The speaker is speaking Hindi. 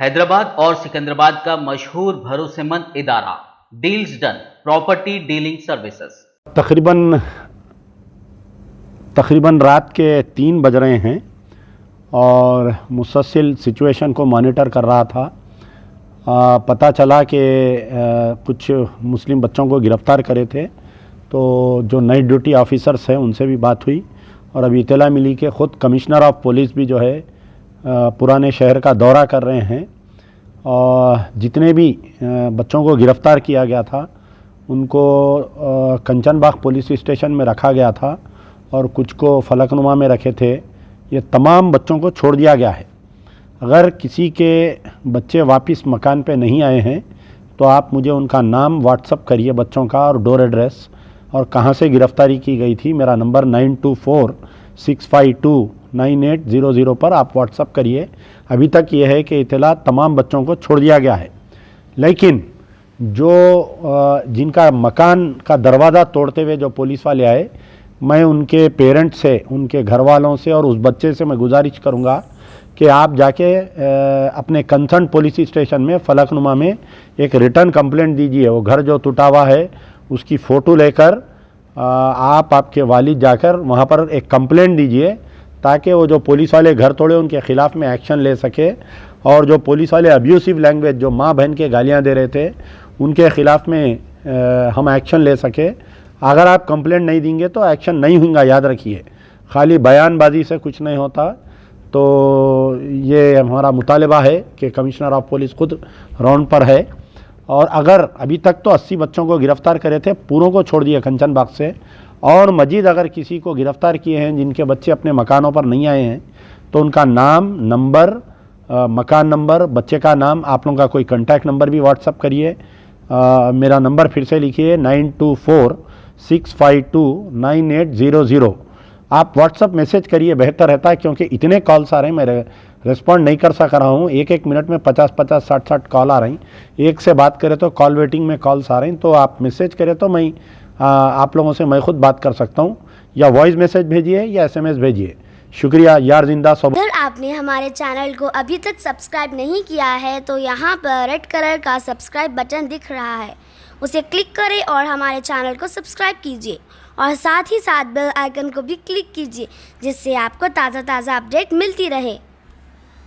हैदराबाद और सिकंदराबाद का मशहूर भरोसेमंद इदारा deals done property dealing services तकरीबन रात के 3 बज रहे हैं और मुसलसल सिचुएशन को मॉनिटर कर रहा था। पता चला कि कुछ मुस्लिम बच्चों को गिरफ़्तार करे थे, तो जो नाइट ड्यूटी ऑफिसर्स हैं उनसे भी बात हुई और अभी इत्तला मिली कि ख़ुद कमिश्नर ऑफ पुलिस भी जो है पुराने शहर का दौरा कर रहे हैं और जितने भी बच्चों को गिरफ़्तार किया गया था उनको कंचनबाग पुलिस स्टेशन में रखा गया था और कुछ को फलकनुमा में रखे थे। ये तमाम बच्चों को छोड़ दिया गया है। अगर किसी के बच्चे वापस मकान पे नहीं आए हैं तो आप मुझे उनका नाम व्हाट्सअप करिए, बच्चों का और डोर एड्रेस और कहाँ से गिरफ़्तारी की गई थी। मेरा नंबर 9246529800 पर आप व्हाट्सअप करिए। अभी तक ये है कि इत्तला तमाम बच्चों को छोड़ दिया गया है, लेकिन जो जिनका मकान का दरवाज़ा तोड़ते हुए जो पुलिस वाले आए, मैं उनके पेरेंट्स से, उनके घर वालों से और उस बच्चे से मैं गुजारिश करूंगा कि आप जाके अपने कंसर्न पुलिस स्टेशन में फलकनुमा में एक रिटर्न कंप्लेंट दीजिए। वो घर जो टूटा हुआ है उसकी फ़ोटो लेकर आपके वालिद जाकर वहाँ पर एक कंप्लेंट दीजिए ताकि वो जो पुलिस वाले घर तोड़े उनके ख़िलाफ़ में एक्शन ले सके और जो पुलिस वाले अब्यूसिव लैंग्वेज जो माँ बहन के गालियाँ दे रहे थे उनके ख़िलाफ़ में हम एक्शन ले सके। अगर आप कंप्लेंट नहीं देंगे तो एक्शन नहीं होगा, याद रखिए। खाली बयानबाजी से कुछ नहीं होता। तो ये हमारा मुतालबा है कि कमिश्नर ऑफ पुलिस खुद राउंड पर है और अगर अभी तक तो 80 बच्चों को गिरफ़्तार करे थे, पूरों को छोड़ दिया कंचनबाग से, और मजीद अगर किसी को गिरफ़्तार किए हैं जिनके बच्चे अपने मकानों पर नहीं आए हैं तो उनका नाम, नंबर, मकान नंबर, बच्चे का नाम, आप लोगों का कोई कॉन्टैक्ट नंबर भी व्हाट्सअप करिए। मेरा नंबर फिर से लिखिए 9246529800। आप व्हाट्सअप मैसेज करिए, बेहतर रहता है, क्योंकि इतने कॉल्स आ रहे हैं, मैं रिस्पॉन्ड नहीं कर सक रहा हूँ। एक मिनट में 50-50, 60-60 कॉल आ रही। एक से बात करें तो कॉल वेटिंग में कॉल्स आ रही, तो आप मैसेज करें तो मैं आप लोगों से मैं खुद बात कर सकता हूँ, या वॉइस मैसेज भेजिए या SMS भेजिए। शुक्रिया। यार जिंदा सब। अगर आपने हमारे चैनल को अभी तक सब्सक्राइब नहीं किया है तो यहाँ पर रेड कलर का सब्सक्राइब बटन दिख रहा है, उसे क्लिक करें और हमारे चैनल को सब्सक्राइब कीजिए और साथ ही साथ बेल आइकन को भी क्लिक कीजिए, जिससे आपको ताज़ा अपडेट मिलती रहे।